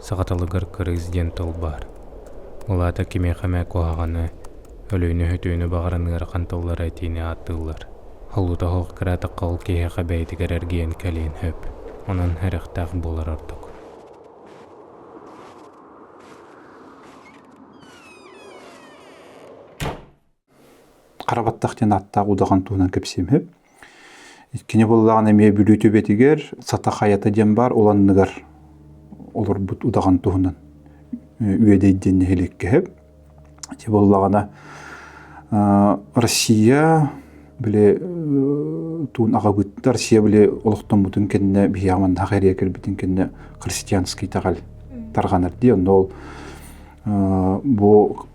сағаталыгар кырыз диэн толбар. Улаата киме хаме кохаганы, өлөйнө хөтөйнө бағаранығар қантоллар айтыйны аттылар. Холута хоқ кырата қол кеге қабәйтігер әргейін кәлейін хөп. Онын әріқтақ болар ортық. Қарабаттақтен аттақ удаған туынан көпсем хөп. Кене боллаған әме бүлі бетігер, сата қаяты дем бар, оланныгар олар бұт удаған туынан үйедейден хелекке хөп. Те боллағана Россия біле туын аға бұтты, Россия біле олықтан бұтын кенне бияғман нағария кірбітін кенне христианский тағал тарғаныр де. Ол бұл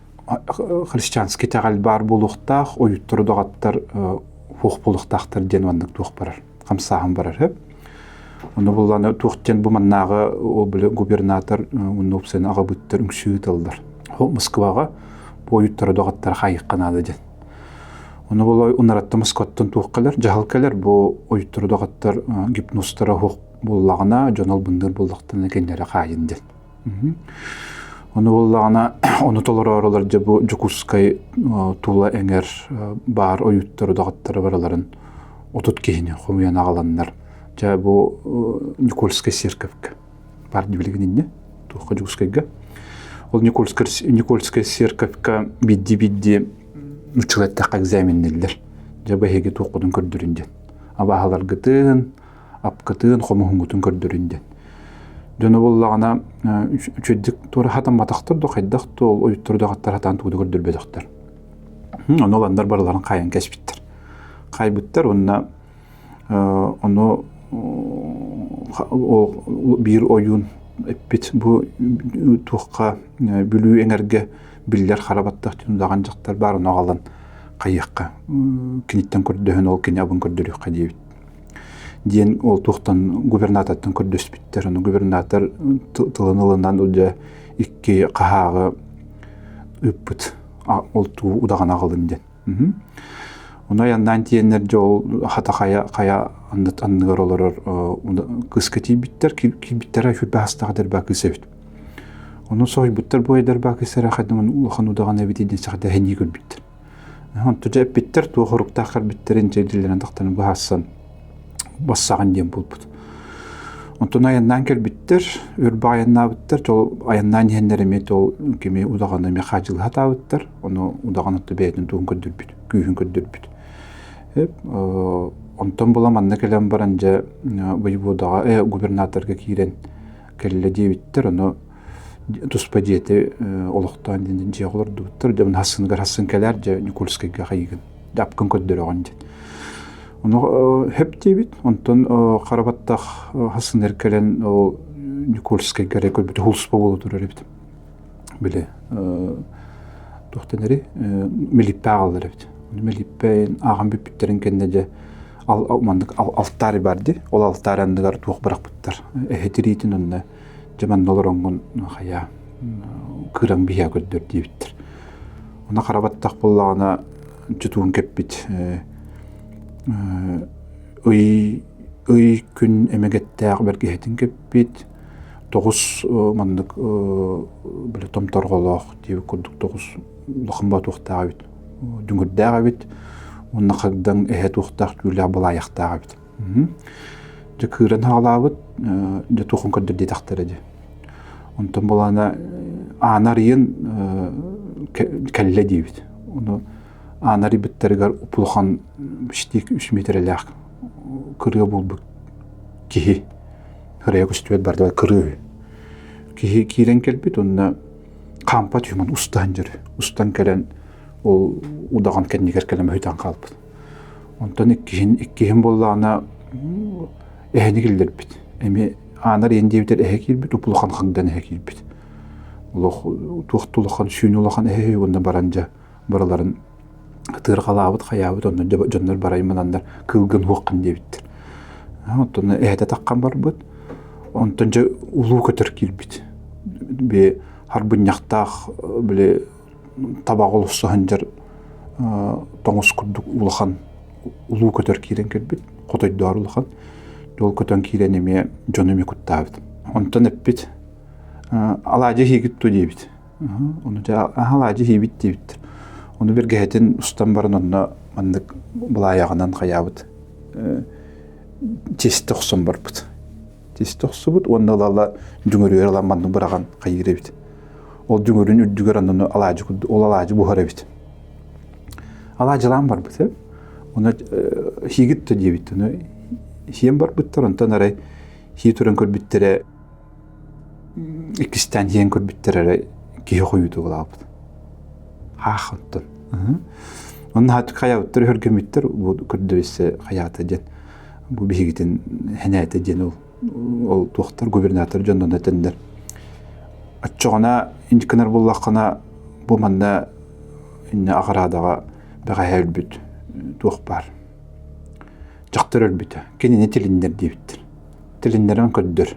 христианский тағал бар болуқтақ, ойыттыру дағаттар хуқ болуқтақтар ден вандық туық барар, қамсағын барар хөп. Оны болғаны туықтен бұл маннағы губернатор оны опсен аға бұттар үңсі ұтылдар. Москваға бойыттыру дағаттар қайыққанады ден. Оны бұл ұнаратты Москваттан туық қалар, жағыл қалар, бұл ойыттыру дағаттар гипностары хуқ болағына жонал бұндар болдықтан әкенлері қайын ден. Оны болағына оны толыр аралар жабы Жукускай тула әңер бар ойыттыру дағаттары бараларын отут кейіне қомиян ағаланлар. Жабы Никольская церковка бар дебілігініне туыққа Жукускайға. Ол Никольская церковка бидди үчілеттақ экзаменнелер. Жабы хеге туыққудың көрдірінден. Абағалар ғытын, апқытын, қомығын көрдірінден. Дөні болағына үчедік туыры хатан батақтырды, қайдақ ол ойыттырды қаттар хатан туғыды көрдірбедіқтір. Оны оландар барыларын қайын кәспіттір. Қайбыттар, оны бір ойын әппет бұл туыққа бүлі әңерге білдер қарабаттақ түндаған жақтар бар, оны оғалан қайыққа кенеттен көрдіғін ол кене абын көрдірі қадейбіт. Ден ол туқтан губернататтан көрдөс биттер. Оны губернатор тылын-ылынан ұлда икке қағағы үппіт ол туу удаған ағылын ден. Оны яндан тиенлер жол хата қая анныгар олар кыска тейбіттер, кейбіттер айфет бағыстағы дәрбә кыса бит. Оны соғай бұттар бой дәрбә кысара қайдымын ұлақан удаған әбетеден сақыда әне көл біттер. Тұжа әппеттер туы құрықтақар біттерін жайділерін тақтарын бағасын бассаған дем болбуд. Онтон аяннан келбиттер, өрбі аянна біттер, жол аяннан еңдерімет ол кеме удағаны ме қажыл хата біттер, оны удаған отты бәйтін туын көддірбіт, күйін көддірбіт. Онтон боламанна келен баранжа воеводаға, губернаторға кейрен келі дейбіттер, оны тұспа дейті олықтан денден жей қолырды біттер, жамын хасын келер, жа Никольскайға қайығын, жапқын көддір оған ден. Оны хөп дейбіт, онтон қарабаттақ хасын әркелен Никольскайға рекөл біті хулспа болу тұрар ебіт. Біле, тоқтан әрі, Мелиппе ағалар ебіт. Мелиппен ағын біттерін кенде де алтары барды, ол алтары андығар туық бірақ біттер. Әхетіретін онына жаман олар оңғын қая кыран бия көддір дейбіттер. Оны қарабаттақ болағына жұтуын кеп бит. Үй күн әмегеттәғ бәрге әтін кеппет, тоғыз мандық білі томторғолақ дейбі көрдік тоғыз лұқымба туқтағы бет, дүңгірдәғы бет, оны қағдан әйет уқтақ күлі бұл аяқтағы бет. Жа кырын ағылағы бет, жа туқын көрдір детақтары де. Онтан болана анар ең кәлі дейбет. Анары біттерігер ұпылған штек 3 метрләқ кырығы болбы кеге кырығы көстібет барды бар кырығы. Кеге кейрен келбет, онына қампа түйман ұстан жүрі. Ұстан кәлен ол удаған кәннегер кәлем өйтан қалпы. Онтан иккеген болағына әхені келдер бет. Әме анар ендебетер әхе келбет, ұпылған қаңдан әхе келбет. Туқтылыған, сүйін олаған әхе онда баранжа бараларын Тыр қалабыт, қаябыт, онын жонлар барайманандар кылгын хуқын дебіттір. Онтын әйті таққан бар бұд, онтын жа ұлу көтір келбіт. Бе харбын яқтақ, біле табақ олысыған жар тоңыз күрдік ұлыған ұлу көтір кейрен келбіт, қотойдуар ұлыған. Жол көтөн кейрен еме жоныме күттабыт. Онтын әппет алаажы хигит ту дебит. Onu ja алаажы хибит дебит. Onu bir gehetin ustan barın onunla mandık bulayağından kayabıt. Çeşit toxsun barbıt. Çeşit toxsu bud, onda lala cüngörüyor alan bandın bırağan kayıgire bit. Ol cüngörün üddügör anını alacı kuddu, ol alacı buhara bit. Alacılan barbıt hep. Ona higit de debit. Onu hiyem barbıttar, ondan aray hiyi turan körbittere ikisten hiyen körbittere kihi koyudu olabıt. Ondan. Onun hatı kayabıttır, hörgömüttür, bu kördüvesi hayatı jen. Bu bihigitin henayete jen ol doktor, gubernatör jondan etenler. Aççoğuna, indikiner bullaqına bu manna inne ağıradağa bağa ölbüt, tuğ bar. Jaqtır ölbüt, kenine tilinler debittir. Tilinlerin kördür,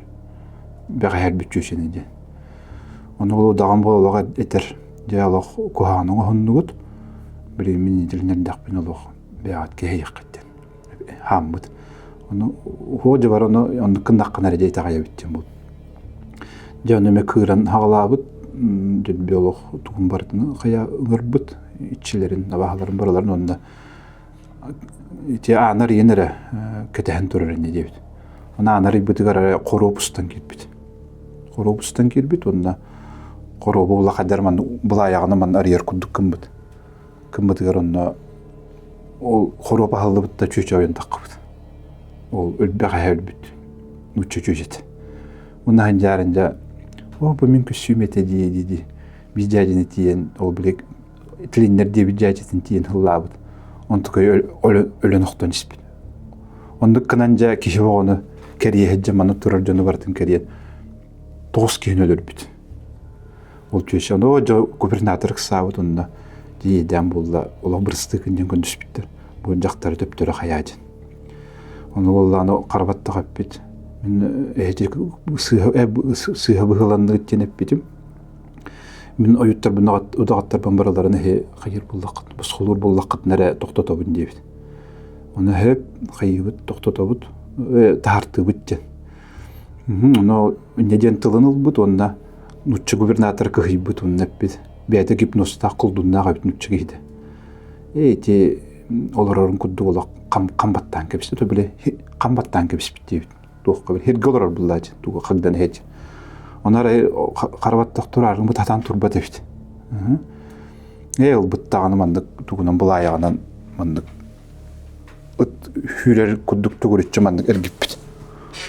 bağa ölbüt çöşene jen. Onu olu dağın bolağa eter. Diyalog kuhanın oğunluğut, bir mini dilinlerinde akbin oluq, beğat kehe yaqitten, hamud. Onu hoca var, onu kındaqına rejey tağaya bittim bu. Canıme kıran hağlabıt, biyolog tuğun barıtını kaya ıngırbıt, iççilerin, nabahların baraların onunla anar yenere ketehen töröründe debit. Ona anar ibitigar korobustan kirbit. Korobustan kirbit, onunla Korobu bula kadar man bula ayağına man arıyor kudduk kımbıt. Kımbıt gar onna ol korobu haldı bıtta çöçe oyun takıbıt. Ol ölbe hayal büt. Nuçça çöçet. Bundan hancarınca bu mümkün sümete diye dedi. Biz cacını diyen ol bilek tilinler diye bir cacını diyen hıllabıt. Ontukoy ölü noktan ispit. Onduk kınanca kişi onu keriye heccamanı turar canı vartın keriyen. Toğuz kihin ölür büt. Ol çöşe, o gubernatör kısabıt onda diyeden bulla, ola bırıstıkından gündüz bittir. Bu jaqtары töptörü hayacın. Onu olanı qarabatta qappit. Men ehecek sığha bıhılandı gitken eppitim. Men oyuttar bunu odaqattar bambaralarını hayır bullaqat, busqulur bullaqat nere toxtotabın debit. Onu hep qayıbıt, toxtotabıt ve tahartı bitken. Onu neden tılınıl bud, onda Nutça gubernatör kıhıybıt onun hep bir gipnozda kıldığında gayet nutça giydi. Eti olararın kuddu ola kambattan kebisi. To bile kambattan kebisi bitti. Tuğ kabir. Herge olarar bullacı. Tuğ kagdan hec. Onlara karabat doktorarın bu tatan turbat efti. El bıttağını mandık tuğunan bula ayağından mandık. Hürer kudduk tuğuritçi mandık ergipit.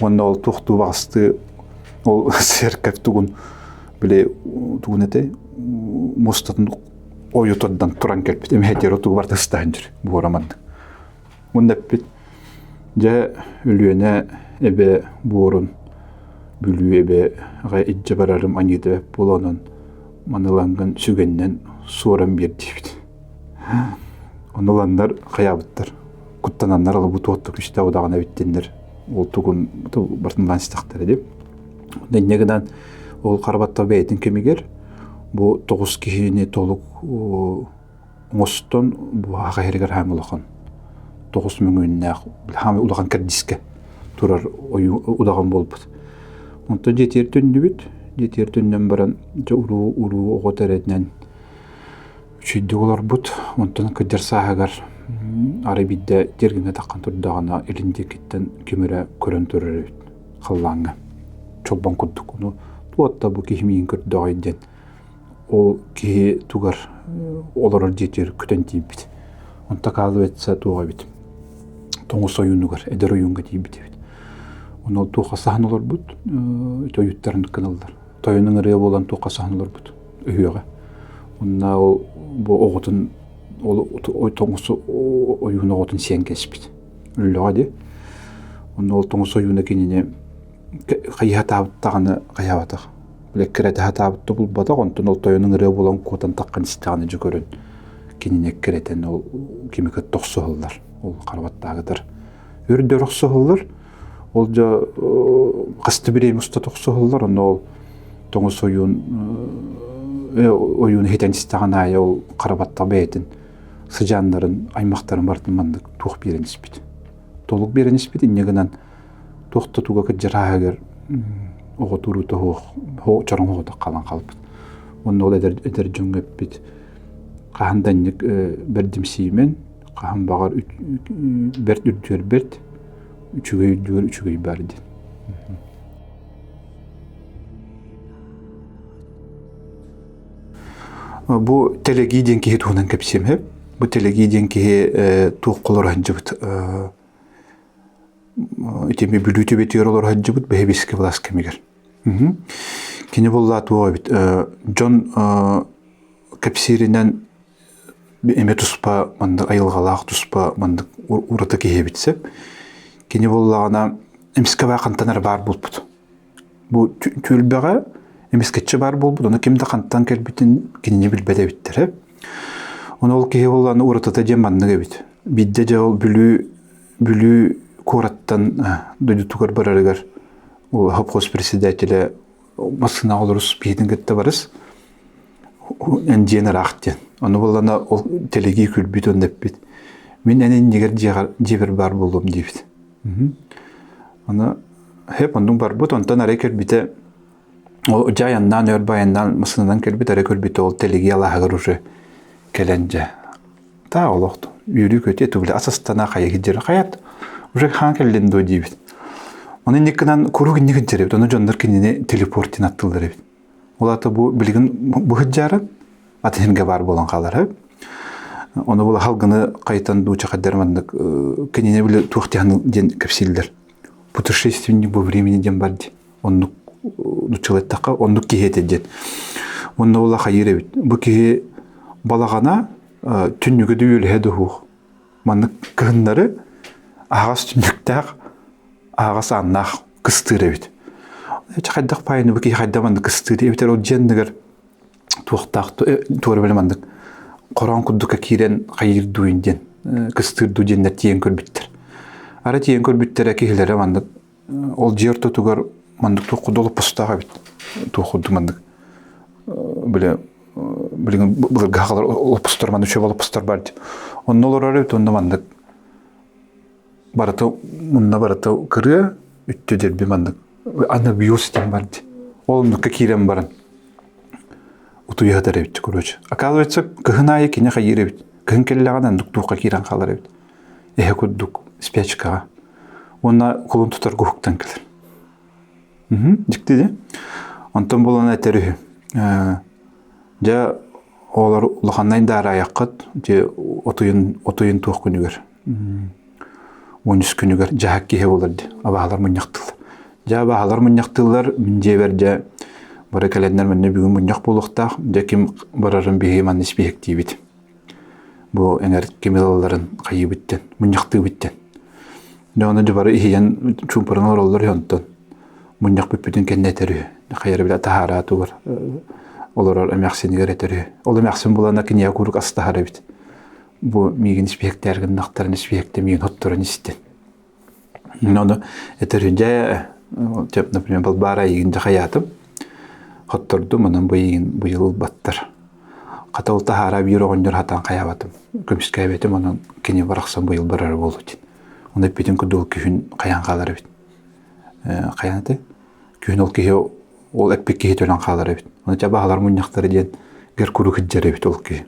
Onda ol tuğdu bastı. Ol serkef tuğun. Bile tuğunete mostatın oyutaddan turan kelpit. Eme hecер otuğu vardı ıstancır bu oramandık. Onda bit. Ja ölüyene ebe borun bülü ebe gay icce bararım anıydı bulanın manılangan sügenden soran bir dibit. Onulanlar kayabıttar. Kuttananlar alı bu tuğuttuk işte odağına bittinler. Ol tuğun bartından istaqtar edip. Denegeden ol qarabatta beytin kemiger. Bu 9 kişini toluk oңостон bu haqayrigar ham ulaqan. 9 müngünne ham ulaqan kirdiske turar udağan bolbut. Onta jeter tündübüt. Jeter tünden baran uru oğotaretnen üçüydü olar but. Ontan kıjar sahagar arabidde jergine taqan turdağına elinde kitten kümüre körön törürüt. Xallanga. Çolban kudduk onu. Tuatta bu kihmiyin kürdağıyden. O ki tugar olarar jeter küten tibit. Onta kalı etse tuğa bit. Toңус oyunugar, eder oyunga tibit. Onu tuğa sahan olur but. Toyutların kanallar. Toyunun araya bolan tuğa sahan olur but. Üyüge. Onna bu oğutun toңус oyunu oğutun sen kesbit. Öyle hadi. Onu toңус oyunu kenine kayhatabıttağını kayhabataq. Bilekkerete hatabıttı bulbadaq. Ondan toyunun araya bolan kotan taqqan istağını jükörün. Kenine kereten ol kimiket toqsuğullar. Ol qarabattağıdır. Ördör oqsuğullar. Olca qastı birey musta toqsuğullar. Onu ol toңус oyunu heten istağına ya ol qarabatta beytin. Sıcanların, aymaqların bartınmandık tuğ birin ispit. Toluk birin ispit. İnneginden tuğta tuğa kıcır hager оғытурута чорон оғыта қалан қалбыт. Онны ол эдер жөңгөп бит. Қаханданник бердимсиймен, қахан бағар берт үрдүер берт, үчүгөй барды. Бу телегиден кихи туһунан кепсем хеп. Бу телегиден кихи тух колор ханжыбыт. Итеме бүлүтө бетер олор ханжыбыт бехебиске влас кемигер. Кини болла туга бит. Жон кепсиринен эме туспа манда айылгалак туспа манда урата кихи битсеп. Кини боллагана эмиске бакантанар бар болбут. Бу түлбеге эмискетче бар болбут. Оны кимде кантан келбитин кинини билбеде биттер. Оны ол кихи болланы уратата дем мандыга бит. Бидде же ол бүлү кораттан дойдутугар барарыгар. Ол хопхоз председателе масына олорус бейдин кетте барыс. Эндиенер ахтен. Оны болланы ол телеги күлбит өндеп бит. Мен энен негер жебер бар болдум дейбит. Оны хеп ондун бар бут, онтан аре келбите ол жайаннан өрбайаннан масынан келбит аре келбите ол телеги алахагар уже келенже. Та олоқту. Үйрі көте түгілі асастана қая кедері қаят. Уже хан келден дой дейбит. Оны некінан көру кеннеген жеребит. Оны жондар кеніне телепортин аттылдар ебит. Олаты бұл білген бұхыт жары атынға бар болан қалар. Оны бұл халғыны қайтан дуча қаддармандық кеніне білі туқтияны ден кәпсилдер. Путешественник бұл времени ден барды. Онды дучалеттаққа, онды кехет ден. Онды ола қайыр ебит. Бұл кеге балағана түннігі дөйілі әді хуқ. Маны кығындары ағас түнніқтәқ, ағас аннақ кыстыр ебит. Қайдақ пайыны бұл кей қайдаманды кыстыр ебит. Ол жендігір туқтақ, туғыр білі мандық. Қоран күддікі кейрен қайыр дуйынден, кыстыр дуйынден тиен көрбіттір. Ара тиен көрбіттір әкейлері мандық. Ол жер тұтығыр мандық туқуды олып пұстаға бит. Туқуды мандық. Білген бұл ғақалар олып пұстар, мандық шөп олып пұстар барды. Оның олар әрі өтті, онда мандық. Бараты, мұнна бараты кірі, үтті дербі мандық. Аны биоситем барды. Олымдыққа кейрен барын. Утуя хатар эбит, короче. Оказывается, кыгына екене хайыр эбит. Кыгын келлағадан дук-дуққа кейран қалар эбит. Эхе күрдук спячкаға. Онна қолын тұтар көктен келер. Жікті де. Онтан болан әтері. Жа олар ұлғаннайын дары аяққыт. Же отойын туық күнігер. 13 күнігер. Жахак кеге боларды. Абағалар мұняқтылар. Жа абағалар мұняқтылар. Мен жебер жа бары кәләннәр мәнне бүгін мұняқ болуқтақ, дәкім барарын бейгейман неспейік дейбет. Бұл әңәр кемелаларын қайы біттен, мұняқты біттен. Оны жабары ихиян чумпырыңар олар йонтон. Мұняқ бүппетін кәнне әтәрі. Қайыры білі тахарату бар. Олар әмәқсенігер әтәрі. Ол әмәқсен болана кене көрік астахары бит. Бұл мейгін неспейікті әргін нақтары неспейікті мейгін хоттырын істен. Оны әтәрі жә, например, бұл бара егін жақаятым. Хоттырды, мұнан бұйыл баттыр. Қатал тахара бүйір оғындар хатан қаябатым. Көміске әбетім, оның кене барақсан бұйыл барары болу дейін. Онда бетін күнді ол күйін қаян қалар әбет. Қаян әді? Күйін ол күйі, ол әппек күйі төлін қалар әбет. Онда жабағалар мұнияқтары дейін гер күрі күджер әбет ол күйі.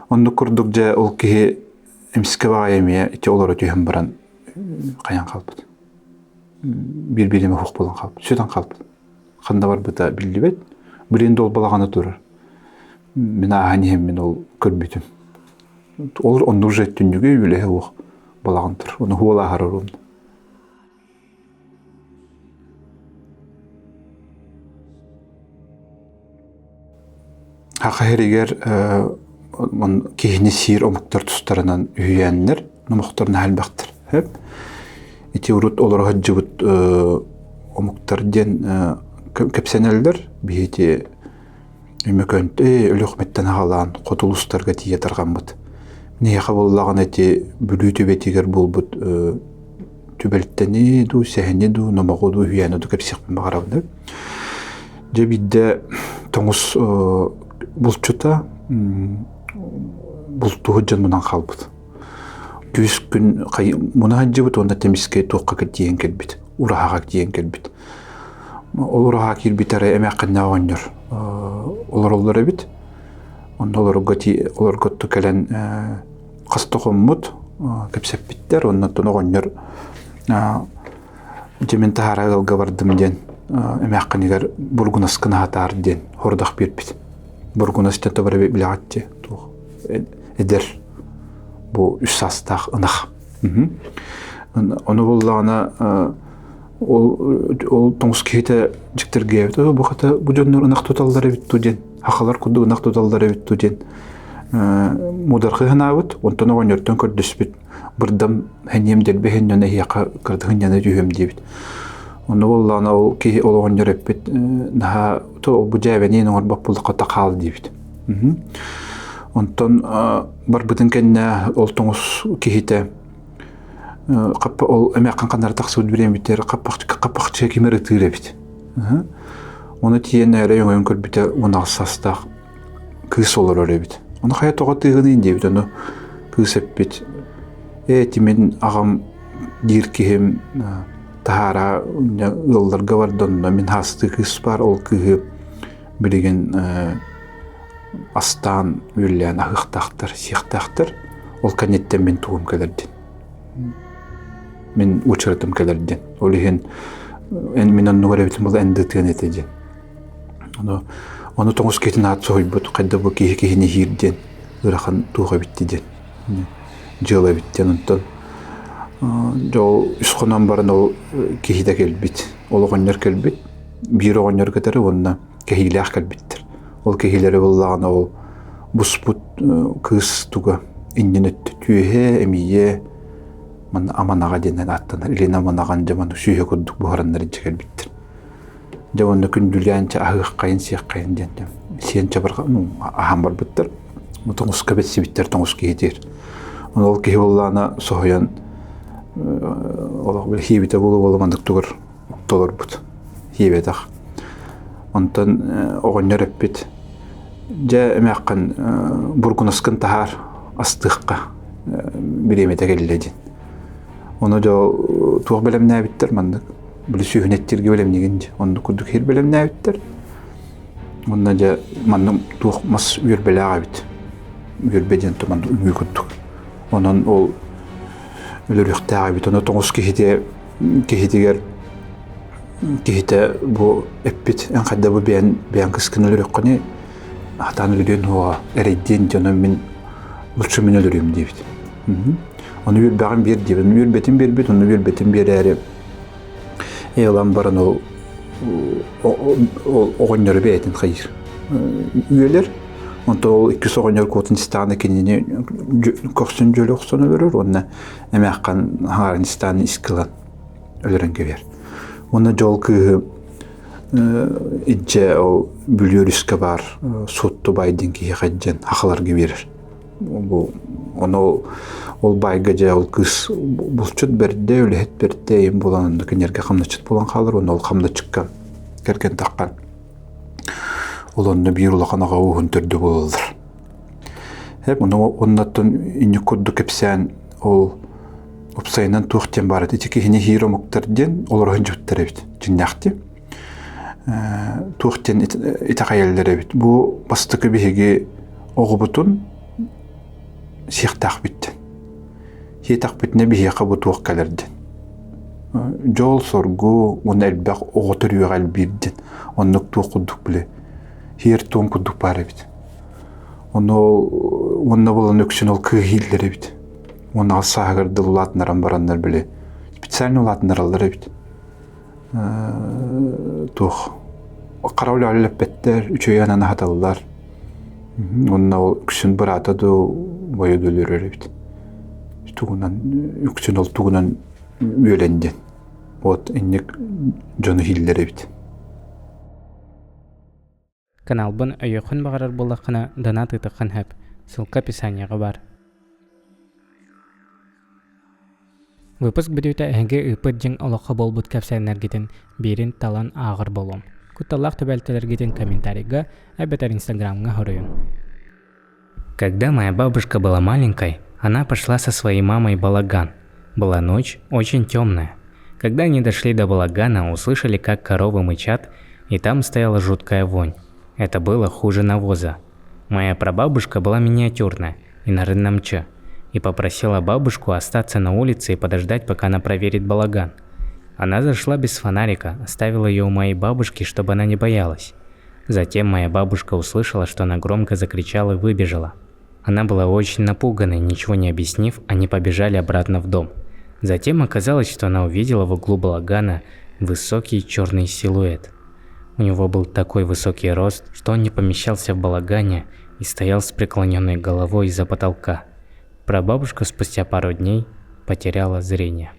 Онда күрдік жа ол күйі әміске баға әмея, ете олар өтейін баран қаян қалбыд. Bir-birime хуқ болан қалбыд. Сөйтен қалбыд. Қанда бар бұта білді бәд, біленді ол балағаны тұрыр. Мен ағанем мен ол көрбетім. Олар онды ұжы әттіндіге үлігі оқ балағын тұр. Оны хуала қарар олды. Хақайыр егер кейіне сейір омықтар тұстарынан үйәнілер, омықтарына әлбәқтір. Ете ұрыт оларға жыбыт омықтар ден кәпсенелдер бейте өмекөнт өлі өкметтен ағалан қотылыстарға тие тарған бұд. Неға боллаған әте бүлі төбетегер бұл бұд төбелттені ду, сәхіне ду, номағу ду, үйәні ду кәпсеқпен бағарабын. Же бидді тоңыз бұлтчыта бұлттуғы жан мұнан қалбыд. 200 күн мұна жыбыд, онда теміске тоққа кәттейін келбід, ұрағаға кәттейін келбід. Olur ha kirbitere emeqinna oğonyor. Olur bit. Onda olur gottu kelen qastoqommut kepseppitter onnatton oğonyor. Jemin tahara ılga bardım den emeqiniger burgunaskın hatar den hordaq birpit. Burgunas tete bara bilaatçı. Eder. Bu üssastaq ınaq. Onu bullana ol toңус кете жиктерге bu hata bu jönler ınaq tutallары bit tujen haqalar kudu ınaq tutallары bit tujen mudarqı hanawut onton oňörtön kördüsbit birdam henyem delbe henyene hiqa kırdı henyene jühem debit onu bollana o ki ol oňör epbit naha to bu jabeni nor bapulqa taqal debit onton bar bitin kenne ol toңус kehite qappa ol emeqan qanar taqsud bilen biter qappaqçı kimere türebit. Onu tiyenere yöngön körbite ona sastaq kız olur örebit. Onu hayat oğatığını indebit onu kızepbit. Timin ağam dirkihim tahara yollarga vardanna min hastı kız var ol kıhı bilegen astan üllen ahıqtaqtır, siqtaqtır. Ol kanetten min tuğum kelerdin. Min uçırdım kelerdin. Olihin min onu görebitim bol endetgen etecek. Onu toңус ketin at soğuybut, qayda bu kihini hirden, ıraqan tuğa bittiden. Jıla bitten ondan. Jo üsqonan baran o kihide kelbit. Ol oğonyor kelbit. Bir oğonyor kadar onna kihilaq kelbittir. Ol kihileri bollağına ol busput kız tuğa innet tühe emiye man amanaga denen attanlar ilena managan jaman sühe kudduk buharanları çeker bittir. Jamanı kündülyança ahıq qayın siyaq qayın den. Sen çabarqa aham bar bittir. Toңус kabetsi bittir toңus kihitir. Ol kihi bollana soğuyan ola bir hibite bulu bolamandık tugur dolur but. Hibetaq. Ondan oğonyor eppit. Ja emeqqan burgunaskın tahar astıqqa bilemete gelledin. Onu da tuğ belemne bittir mandık. Böyle sühnettirge belemnegince. Onu kurduk her belemne bittir. Ondan da mandım tuğ mas ürbelağa bit. Ürbeden to mandım ümü kurduk. Onun o ölürüktağı bit. Onu toңus kihite bu eppit. En kadda bu beyan kıskın ölürükkani hatan ölürün hoa ereddin canım min bulçu min ölürüm debit. Onu bir bağım bir dibin, bir betim bir bit, onu bir betim bir eri. Eğlan baran o oğonları beytin hayır. Üyeler, onda o iki oğonlar kotun istanı kendini koksun jölü oksunu verir, ona emeqkan haran istanı iskilan ölüren geber. Ona jol kığı idce o bülüyor iske var, sottu baydın ki haqadjan haqalar geberir. Onu ol baygaja ol kız bulçut berde ölehet berde yem bolanında kenerge qamnaçıt bolan qalır onu ol qamda çıqqan kerken taqqan olanda bir ulaqanaga uğun türdü bolulur. Hep onu onnattan inni koddu kepsen ol opsaynan tuğten barat etiki hini hiro muqtarden olur hınjuttar bit jinnaqti. Tuğten itaqayallar bit. Bu bastıkı bihigi oğubutun siqtaq bittin. Hietaq bitne bihi qabu tuq kalerdin. Jol sorgu onu elbaq oğutur yuğal birdin. Onnuk tuq kudduk bile. Hier tuğun kudduk bari bit. Onna bulan öksün ol kıhilleri bit. Onu al sağırdı ulatnaran baranlar bile. Bitsen ulatnar alları bit. Tuq. Qaravlı alilep better, üçü yanana hatalılar. Onna öksün barata da boyu dölürür bit. Tuğunan, öksün ol tuğunan öğlendin. Ot innek jonu hilleri bit. Kanalbın öýökün bagarar bolaqına donat ıtıqın hep. Ссылка описаниеға бар. Выпуск бүтүтэ эһиги ыпыт жиң олоққа болбут кэпсэннергитин бирин талан ағыр болом. Кутталлах төбэлтелергитин комментарийга, эбетер инстаграмга хоруйун. Когда моя бабушка была маленькой, она пошла со своей мамой в балаган. Была ночь, очень темная. Когда они дошли до балагана, услышали, как коровы мычат, и там стояла жуткая вонь. Это было хуже навоза. Моя прабабушка была миниатюрная и на рыннамче, и попросила бабушку остаться на улице и подождать, пока она проверит балаган. Она зашла без фонарика, оставила ее у моей бабушки, чтобы она не боялась. Затем моя бабушка услышала, что она громко закричала и выбежала. Она была очень напугана, и ничего не объяснив, они побежали обратно в дом. Затем оказалось, что она увидела в углу балагана высокий черный силуэт. У него был такой высокий рост, что он не помещался в балагане и стоял с преклоненной головой из-за потолка. Прабабушка спустя пару дней потеряла зрение.